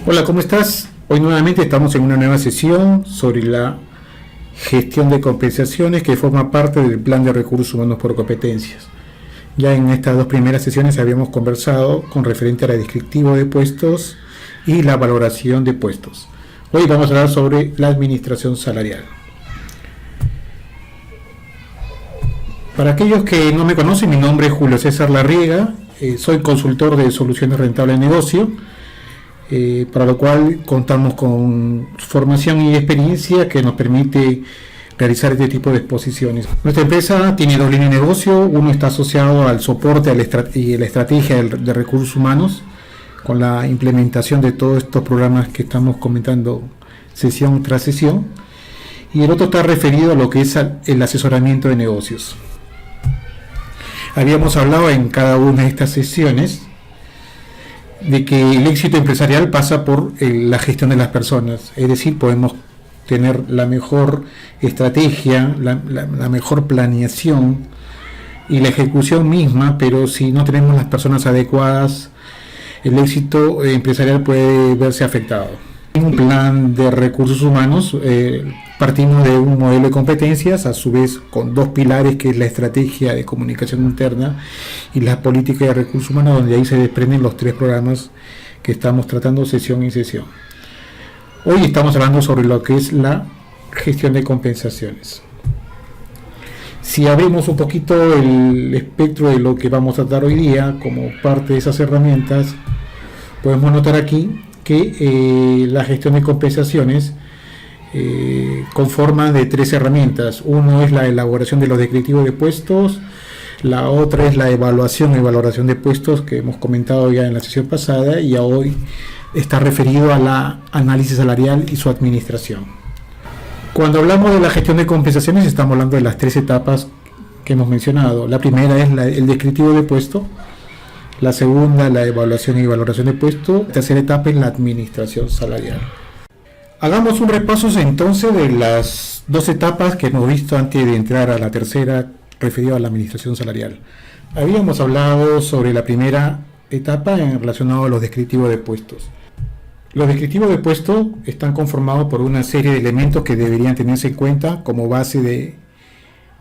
Hola, ¿cómo estás? Hoy nuevamente estamos en una nueva sesión sobre la gestión de compensaciones que forma parte del Plan de Recursos Humanos por Competencias. Ya en estas dos primeras sesiones habíamos conversado con referente a la descriptivo de puestos y la valoración de puestos. Hoy vamos a hablar sobre la administración salarial. Para aquellos que no me conocen, mi nombre es Julio César Larriega, soy consultor de soluciones rentables de negocio, para lo cual contamos con formación y experiencia que nos permite realizar este tipo de exposiciones. Nuestra empresa tiene dos líneas de negocio. Uno está asociado al soporte y la estrategia de recursos humanos, con la implementación de todos estos programas que estamos comentando sesión tras sesión, y el otro está referido a lo que es el asesoramiento de negocios. Habíamos hablado en cada una de estas sesiones de que el éxito empresarial pasa por la gestión de las personas, es decir, podemos tener la mejor estrategia, la mejor planeación y la ejecución misma, pero si no tenemos las personas adecuadas, el éxito empresarial puede verse afectado. En un plan de recursos humanos partimos de un modelo de competencias, a su vez con dos pilares, que es la estrategia de comunicación interna y la política de recursos humanos, donde ahí se desprenden los tres programas que estamos tratando sesión en sesión. Hoy estamos hablando sobre lo que es la gestión de compensaciones. Si abrimos un poquito el espectro de lo que vamos a tratar hoy día como parte de esas herramientas, podemos notar aquí que la gestión de compensaciones conforma de tres herramientas. Uno es la elaboración de los descriptivos de puestos, la otra es la evaluación y valoración de puestos, que hemos comentado ya en la sesión pasada, y hoy está referido a la análisis salarial y su administración. Cuando hablamos de la gestión de compensaciones, estamos hablando de las tres etapas que hemos mencionado. La primera es el descriptivo de puesto, la segunda la evaluación y valoración de puesto, la tercera etapa es la administración salarial. Hagamos un repaso entonces de las dos etapas que hemos visto antes de entrar a la tercera, referida a la administración salarial. Habíamos hablado sobre la primera etapa en relacionado a los descriptivos de puestos. Los descriptivos de puestos están conformados por una serie de elementos que deberían tenerse en cuenta como base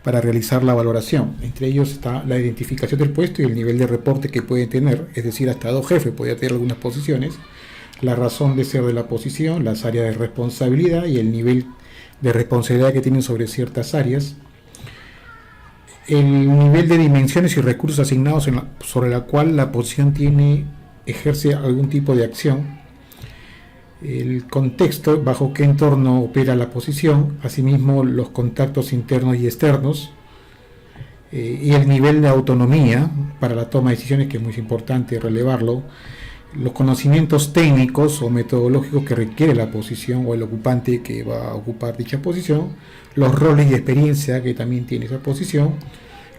para realizar la valoración. Entre ellos está la identificación del puesto y el nivel de reporte que puede tener, es decir, hasta dos jefes podría tener algunas posiciones, la razón de ser de la posición, las áreas de responsabilidad y el nivel de responsabilidad que tienen sobre ciertas áreas, el nivel de dimensiones y recursos asignados sobre la cual la posición ejerce algún tipo de acción, el contexto bajo qué entorno opera la posición, asimismo los contactos internos y externos, y el nivel de autonomía para la toma de decisiones, que es muy importante relevarlo, los conocimientos técnicos o metodológicos que requiere la posición o el ocupante que va a ocupar dicha posición, los roles y experiencia que también tiene esa posición,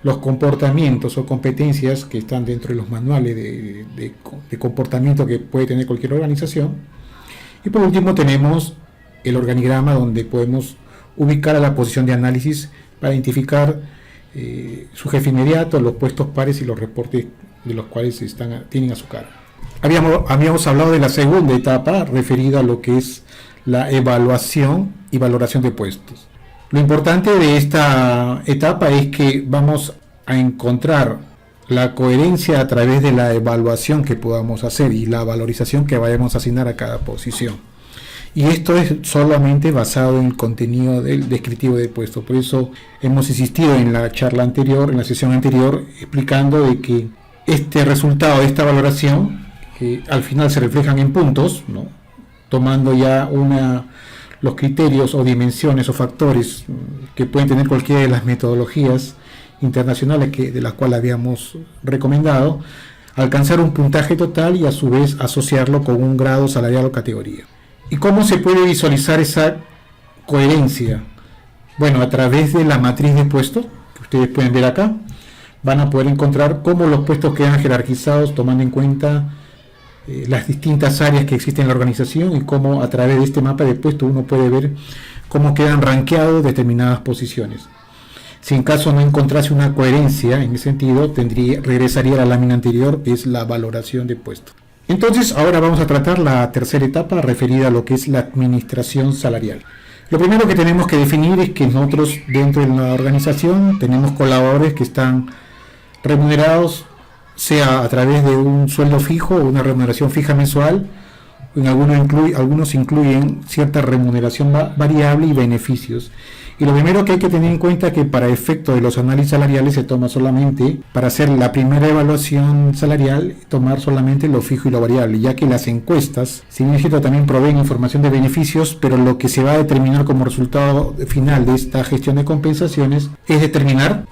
los comportamientos o competencias que están dentro de los manuales de comportamiento que puede tener cualquier organización, y por último tenemos el organigrama, donde podemos ubicar a la posición de análisis para identificar su jefe inmediato, los puestos pares y los reportes de los cuales tienen a su cargo. Habíamos hablado de la segunda etapa, referida a lo que es la evaluación y valoración de puestos. Lo importante de esta etapa es que vamos a encontrar la coherencia a través de la evaluación que podamos hacer y la valorización que vayamos a asignar a cada posición. Y esto es solamente basado en el contenido del descriptivo de puesto. Por eso hemos insistido en la charla anterior, en la sesión anterior, explicando de que este resultado de esta valoración, que al final se reflejan en puntos, ¿no?, tomando ya los criterios o dimensiones o factores que pueden tener cualquiera de las metodologías internacionales de las cuales habíamos recomendado, alcanzar un puntaje total y a su vez asociarlo con un grado salarial o categoría. ¿Y cómo se puede visualizar esa coherencia? Bueno, a través de la matriz de puestos, que ustedes pueden ver acá, van a poder encontrar cómo los puestos quedan jerarquizados tomando en cuenta las distintas áreas que existen en la organización, y cómo a través de este mapa de puestos uno puede ver cómo quedan rankeados determinadas posiciones. Si en caso no encontrase una coherencia en ese sentido, regresaría a la lámina anterior, que es la valoración de puestos. Entonces, ahora vamos a tratar la tercera etapa referida a lo que es la administración salarial. Lo primero que tenemos que definir es que nosotros dentro de la organización tenemos colaboradores que están remunerados, sea a través de un sueldo fijo o una remuneración fija mensual. En algunos incluyen cierta remuneración variable y beneficios. Y lo primero que hay que tener en cuenta es que para efecto de los análisis salariales se toma solamente, para hacer la primera evaluación salarial, tomar solamente lo fijo y lo variable, ya que las encuestas, si bien es cierto, también proveen información de beneficios, pero lo que se va a determinar como resultado final de esta gestión de compensaciones es determinar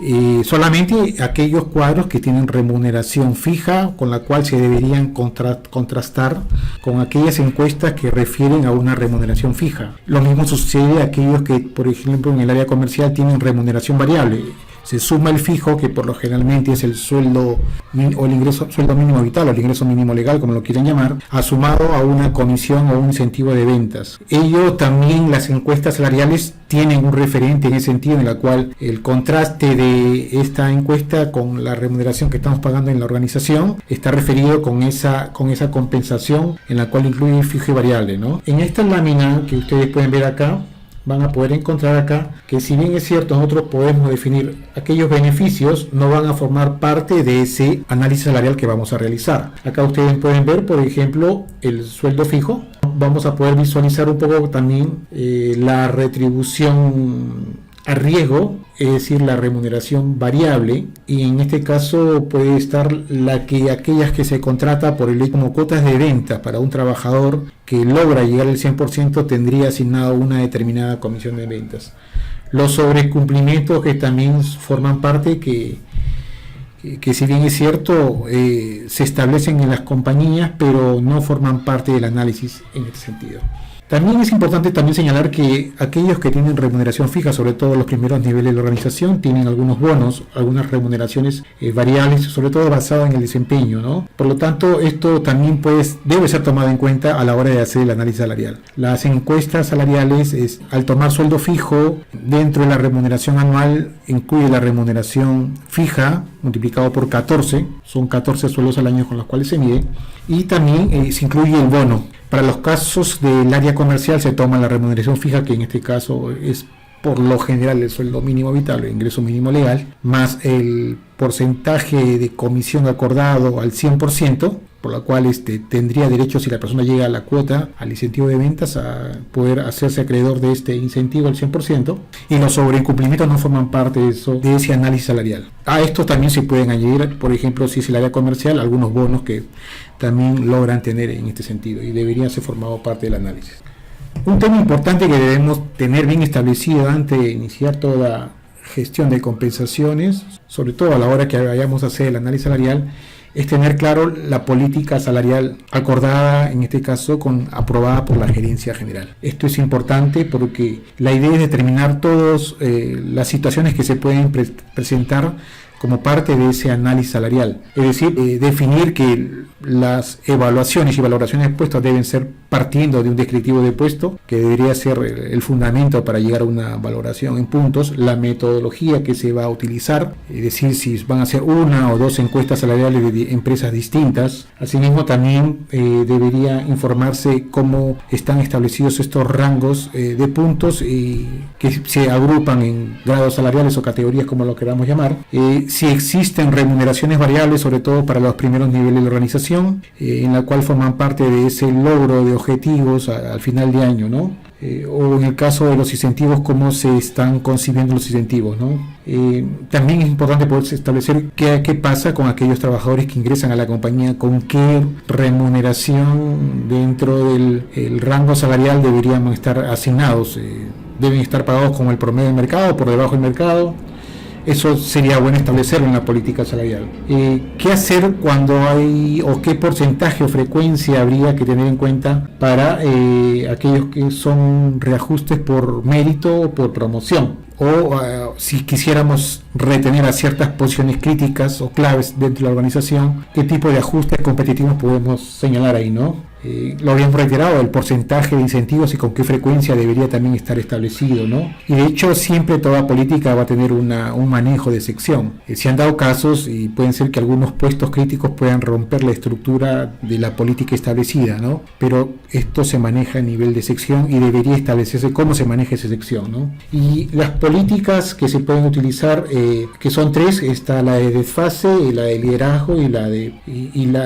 solamente aquellos cuadros que tienen remuneración fija, con la cual se deberían contrastar con aquellas encuestas que refieren a una remuneración fija. Lo mismo sucede a aquellos que, por ejemplo, en el área comercial tienen remuneración variable. Se suma el fijo, que por lo generalmente es el sueldo o el sueldo mínimo vital o el ingreso mínimo legal, como lo quieran llamar, sumado a una comisión o un incentivo de ventas. Ello también, las encuestas salariales tienen un referente en ese sentido, en la cual el contraste de esta encuesta con la remuneración que estamos pagando en la organización está referido con esa compensación, en la cual incluye fijo y variable, ¿no? En esta lámina que ustedes pueden ver acá, van a poder encontrar acá que, si bien es cierto, nosotros podemos definir aquellos beneficios, no van a formar parte de ese análisis salarial que vamos a realizar. Acá ustedes pueden ver, por ejemplo, el sueldo fijo. Vamos a poder visualizar un poco también la retribución a riesgo, es decir, la remuneración variable, y en este caso puede estar aquellas que se contrata por el ley como cuotas de ventas. Para un trabajador que logra llegar al 100% tendría asignado una determinada comisión de ventas. Los sobrecumplimientos, que también forman parte, que si bien es cierto, se establecen en las compañías, pero no forman parte del análisis en este sentido. También es importante señalar que aquellos que tienen remuneración fija, sobre todo los primeros niveles de la organización, tienen algunos bonos, algunas remuneraciones variables, sobre todo basadas en el desempeño, ¿no? Por lo tanto, esto también debe ser tomado en cuenta a la hora de hacer el análisis salarial. Las encuestas salariales, al tomar sueldo fijo, dentro de la remuneración anual incluye la remuneración fija multiplicado por 14, son 14 sueldos al año con los cuales se mide, y también se incluye el bono. Para los casos del área comercial se toma la remuneración fija, que en este caso es por lo general el sueldo mínimo vital o ingreso mínimo legal, más el porcentaje de comisión acordado al 100%, por la cual tendría derecho, si la persona llega a la cuota, al incentivo de ventas, a poder hacerse acreedor de este incentivo al 100%, y los sobreincumplimientos no forman parte de ese análisis salarial. A esto también se pueden añadir, por ejemplo, si es el área comercial, algunos bonos que también logran tener en este sentido y deberían ser formado parte del análisis. Un tema importante que debemos tener bien establecido antes de iniciar toda gestión de compensaciones, sobre todo a la hora que vayamos a hacer el análisis salarial, es tener claro la política salarial acordada, en este caso aprobada por la gerencia general. Esto es importante porque la idea es determinar todas las situaciones que se pueden presentar como parte de ese análisis salarial. Es decir, definir que las evaluaciones y valoraciones de puestos deben ser partiendo de un descriptivo de puesto, que debería ser el fundamento para llegar a una valoración en puntos, la metodología que se va a utilizar, es decir, si van a ser una o dos encuestas salariales de empresas distintas. Asimismo, también debería informarse cómo están establecidos estos rangos de puntos que se agrupan en grados salariales o categorías, como lo queramos llamar. Si existen remuneraciones variables, sobre todo para los primeros niveles de la organización, en la cual forman parte de ese logro de objetivos al final de año, ¿no? O en el caso de los incentivos, cómo se están concibiendo los incentivos, ¿no? También es importante poder establecer qué pasa con aquellos trabajadores que ingresan a la compañía, con qué remuneración dentro del rango salarial deberían estar asignados. Deben estar pagados como el promedio del mercado o por debajo del mercado. Eso sería bueno establecerlo en la política salarial. ¿Qué hacer cuando hay, o qué porcentaje o frecuencia habría que tener en cuenta para aquellos que son reajustes por mérito o por promoción? si quisiéramos retener a ciertas posiciones críticas o claves dentro de la organización, qué tipo de ajustes competitivos podemos señalar ahí, ¿no? Lo habíamos reiterado, el porcentaje de incentivos y con qué frecuencia debería también estar establecido, ¿no? Y de hecho siempre toda política va a tener un manejo de sección. Se han dado casos y pueden ser que algunos puestos críticos puedan romper la estructura de la política establecida, ¿no? Pero esto se maneja a nivel de sección y debería establecerse cómo se maneja esa sección, ¿no? Y las políticas que se pueden utilizar, que son tres, está la de desfase, la de liderazgo y la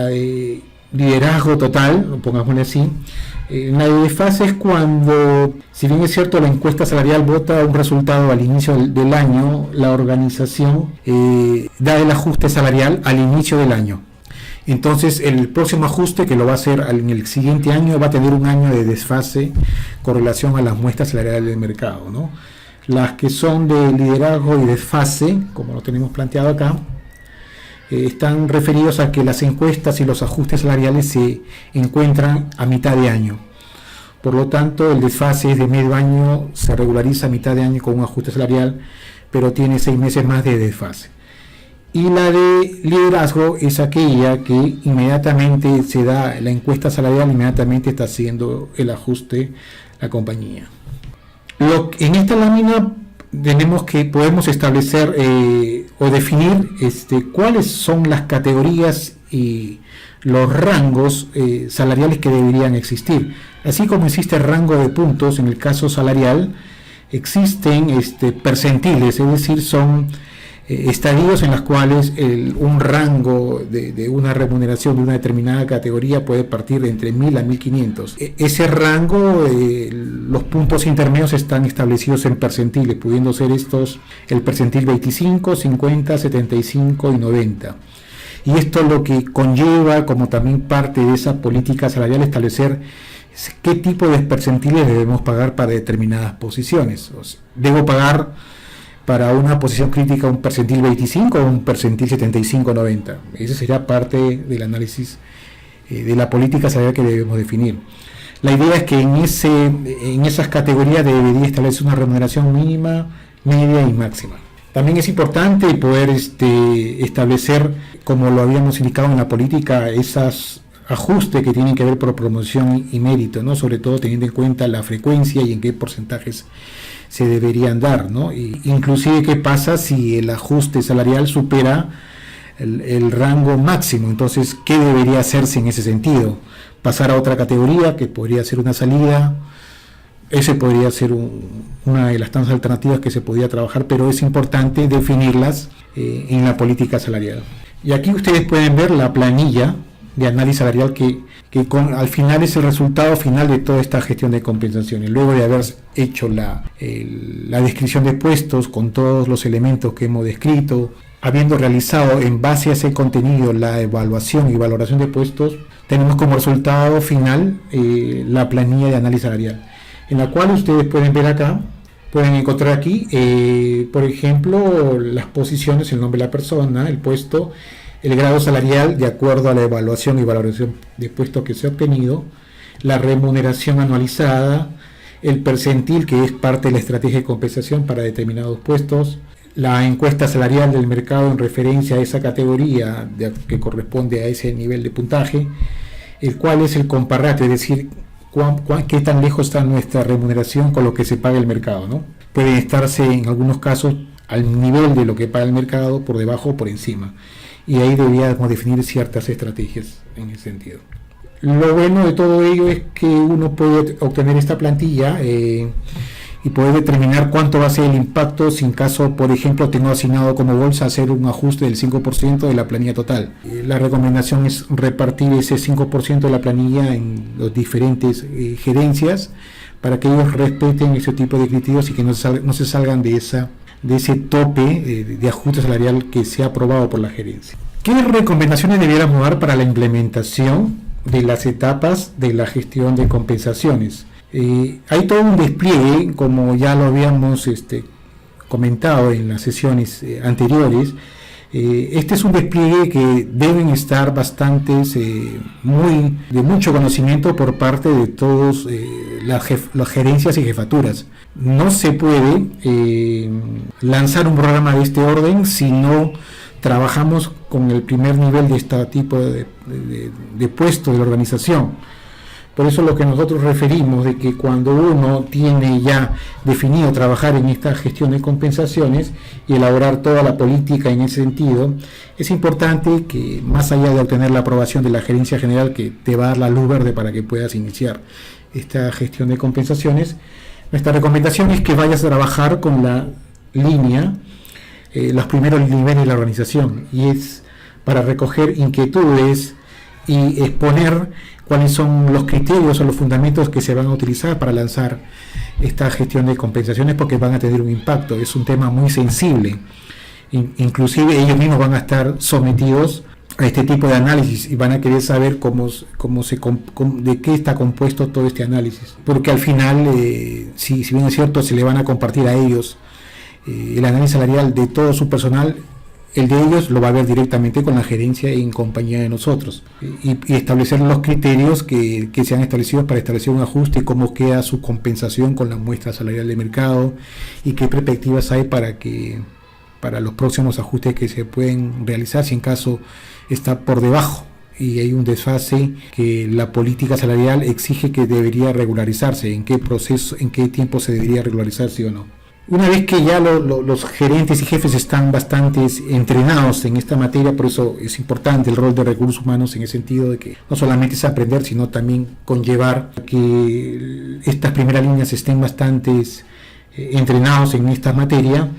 de liderazgo total, pongámosle así. La de desfase es cuando, si bien es cierto, la encuesta salarial vota un resultado al inicio del año, la organización da el ajuste salarial al inicio del año. Entonces el próximo ajuste, que lo va a hacer en el siguiente año, va a tener un año de desfase con relación a las muestras salariales del mercado, ¿no? Las que son de liderazgo y desfase, como lo tenemos planteado acá, están referidos a que las encuestas y los ajustes salariales se encuentran a mitad de año. Por lo tanto, el desfase es de medio año, se regulariza a mitad de año con un ajuste salarial, pero tiene 6 meses más de desfase. Y la de liderazgo es aquella que inmediatamente se da la encuesta salarial, inmediatamente está haciendo el ajuste la compañía. En esta lámina podemos establecer o definir cuáles son las categorías y los rangos salariales que deberían existir. Así como existe rango de puntos en el caso salarial, existen percentiles, es decir, son estadios en los cuales un rango de una remuneración de una determinada categoría puede partir de entre 1.000 a 1.500. Ese rango, los puntos intermedios están establecidos en percentiles, pudiendo ser estos el percentil 25, 50, 75 y 90. Y esto lo que conlleva, como también parte de esa política salarial, establecer qué tipo de percentiles debemos pagar para determinadas posiciones. Debo pagar para una posición crítica un percentil 25 o un percentil 75-90. Ese sería parte del análisis de la política salarial que debemos definir. La idea es que en esas categorías debería establecer una remuneración mínima, media y máxima. También es importante poder establecer, como lo habíamos indicado en la política, esos ajustes que tienen que ver por promoción y mérito, ¿no? Sobre todo teniendo en cuenta la frecuencia y en qué porcentajes se deberían dar, ¿no? Inclusive qué pasa si el ajuste salarial supera el rango máximo. Entonces, ¿qué debería hacerse en ese sentido? Pasar a otra categoría, que podría ser una salida. Ese podría ser una de las tantas alternativas que se podría trabajar, pero es importante definirlas en la política salarial. Y aquí ustedes pueden ver la planilla de análisis salarial que al final es el resultado final de toda esta gestión de compensaciones. Luego de haber hecho la descripción de puestos con todos los elementos que hemos descrito, habiendo realizado en base a ese contenido la evaluación y valoración de puestos, tenemos como resultado final la planilla de análisis salarial, en la cual ustedes pueden ver acá, pueden encontrar aquí, por ejemplo, las posiciones, el nombre de la persona, el puesto, el grado salarial de acuerdo a la evaluación y valoración de puestos que se ha obtenido, la remuneración anualizada, el percentil que es parte de la estrategia de compensación para determinados puestos, la encuesta salarial del mercado en referencia a esa categoría que corresponde a ese nivel de puntaje, el cual es el comparratio, es decir, qué tan lejos está nuestra remuneración con lo que se paga el mercado, ¿no? Pueden estarse en algunos casos al nivel de lo que paga el mercado, por debajo o por encima. Y ahí deberíamos definir ciertas estrategias en ese sentido. Lo bueno de todo ello es que uno puede obtener esta plantilla y poder determinar cuánto va a ser el impacto si en caso, por ejemplo, tengo asignado como bolsa hacer un ajuste del 5% de la planilla total. La recomendación es repartir ese 5% de la planilla en las diferentes gerencias para que ellos respeten ese tipo de criterios y que no se salgan de ese tope de ajuste salarial que se ha aprobado por la gerencia. ¿Qué recomendaciones debiéramos dar para la implementación de las etapas de la gestión de compensaciones? Hay todo un despliegue, como ya lo habíamos comentado en las sesiones anteriores. Este es un despliegue que deben estar bastantes, de mucho conocimiento por parte de todos las gerencias y jefaturas. No se puede lanzar un programa de este orden si no trabajamos con el primer nivel de este tipo de puesto de la organización. Por eso lo que nosotros referimos de que cuando uno tiene ya definido trabajar en esta gestión de compensaciones y elaborar toda la política en ese sentido, es importante que más allá de obtener la aprobación de la gerencia general que te va a dar la luz verde para que puedas iniciar esta gestión de compensaciones, nuestra recomendación es que vayas a trabajar con la línea, los primeros niveles de la organización, y es para recoger inquietudes y exponer cuáles son los criterios o los fundamentos que se van a utilizar para lanzar esta gestión de compensaciones, porque van a tener un impacto. Es un tema muy sensible. Inclusive ellos mismos van a estar sometidos a este tipo de análisis y van a querer saber de qué está compuesto todo este análisis. Porque al final, si bien es cierto, se le van a compartir a ellos el análisis salarial de todo su personal, el de ellos lo va a ver directamente con la gerencia en compañía de nosotros y establecer los criterios que se han establecido para establecer un ajuste y cómo queda su compensación con la muestra salarial de mercado y qué perspectivas hay para los próximos ajustes que se pueden realizar si en caso está por debajo y hay un desfase que la política salarial exige que debería regularizarse, en qué proceso, en qué tiempo se debería regularizar, sí o no. Una vez que ya los gerentes y jefes están bastante entrenados en esta materia, por eso es importante el rol de recursos humanos en el sentido de que no solamente es aprender, sino también conllevar que estas primeras líneas estén bastante entrenados en esta materia,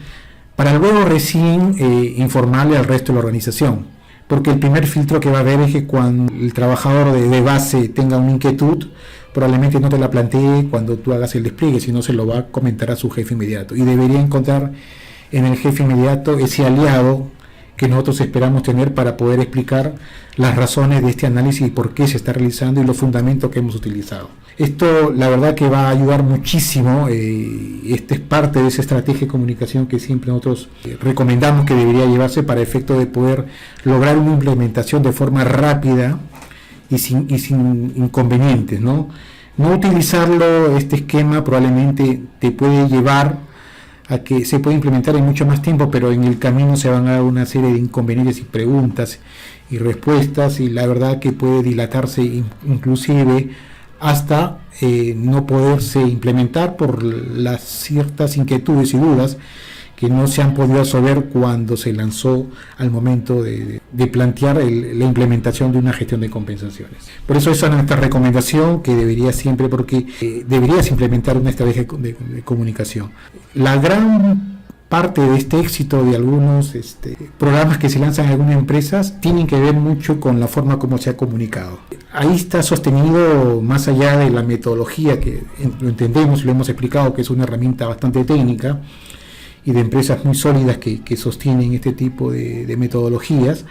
para luego recién informarle al resto de la organización. Porque el primer filtro que va a haber es que cuando el trabajador de base tenga una inquietud, probablemente no te la plantee cuando tú hagas el despliegue, sino se lo va a comentar a su jefe inmediato. Y debería encontrar en el jefe inmediato ese aliado que nosotros esperamos tener para poder explicar las razones de este análisis y por qué se está realizando y los fundamentos que hemos utilizado. Esto, la verdad, que va a ayudar muchísimo. Esta es parte de esa estrategia de comunicación que siempre nosotros recomendamos que debería llevarse para efecto de poder lograr una implementación de forma rápida y sin inconvenientes, ¿no? No utilizarlo, este esquema probablemente te puede llevar a que se pueda implementar en mucho más tiempo, pero en el camino se van a dar una serie de inconvenientes y preguntas y respuestas, y la verdad que puede dilatarse inclusive hasta no poderse implementar por las ciertas inquietudes y dudas que no se han podido resolver cuando se lanzó al momento de plantear la implementación de una gestión de compensaciones. Por eso esa es nuestra recomendación, que debería siempre, porque deberías implementar una estrategia de comunicación. La gran parte de este éxito de algunos programas que se lanzan en algunas empresas tienen que ver mucho con la forma como se ha comunicado. Ahí está sostenido, más allá de la metodología, que lo entendemos y lo hemos explicado, que es una herramienta bastante técnica, y de empresas muy sólidas que sostienen este tipo de metodologías,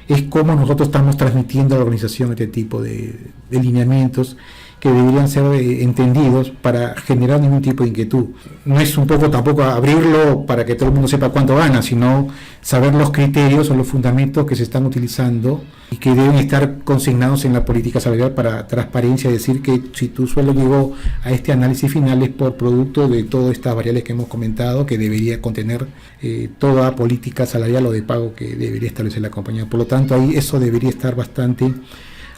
es cómo nosotros estamos transmitiendo a la organización este tipo de lineamientos que deberían ser entendidos para generar ningún tipo de inquietud. No es un poco tampoco abrirlo para que todo el mundo sepa cuánto gana, sino saber los criterios o los fundamentos que se están utilizando y que deben estar consignados en la política salarial para transparencia, decir que si tu sueldo llegó a este análisis final es por producto de todas estas variables que hemos comentado, que debería contener toda política salarial o de pago que debería establecer la compañía. Por lo tanto, ahí eso debería estar bastante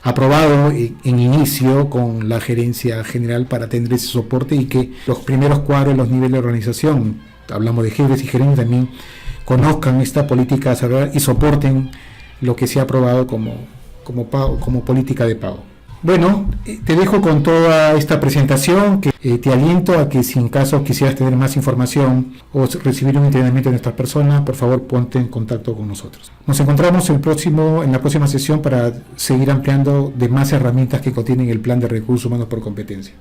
aprobado en inicio con la gerencia general para tener ese soporte y que los primeros cuadros, los niveles de organización, hablamos de jefes y gerentes, también conozcan esta política salarial y soporten lo que se ha aprobado como política de pago. Bueno, te dejo con toda esta presentación, que te aliento a que si en caso quisieras tener más información o recibir un entrenamiento de nuestras personas, por favor ponte en contacto con nosotros. Nos encontramos en la próxima sesión para seguir ampliando de más herramientas que contienen el plan de recursos humanos por competencia.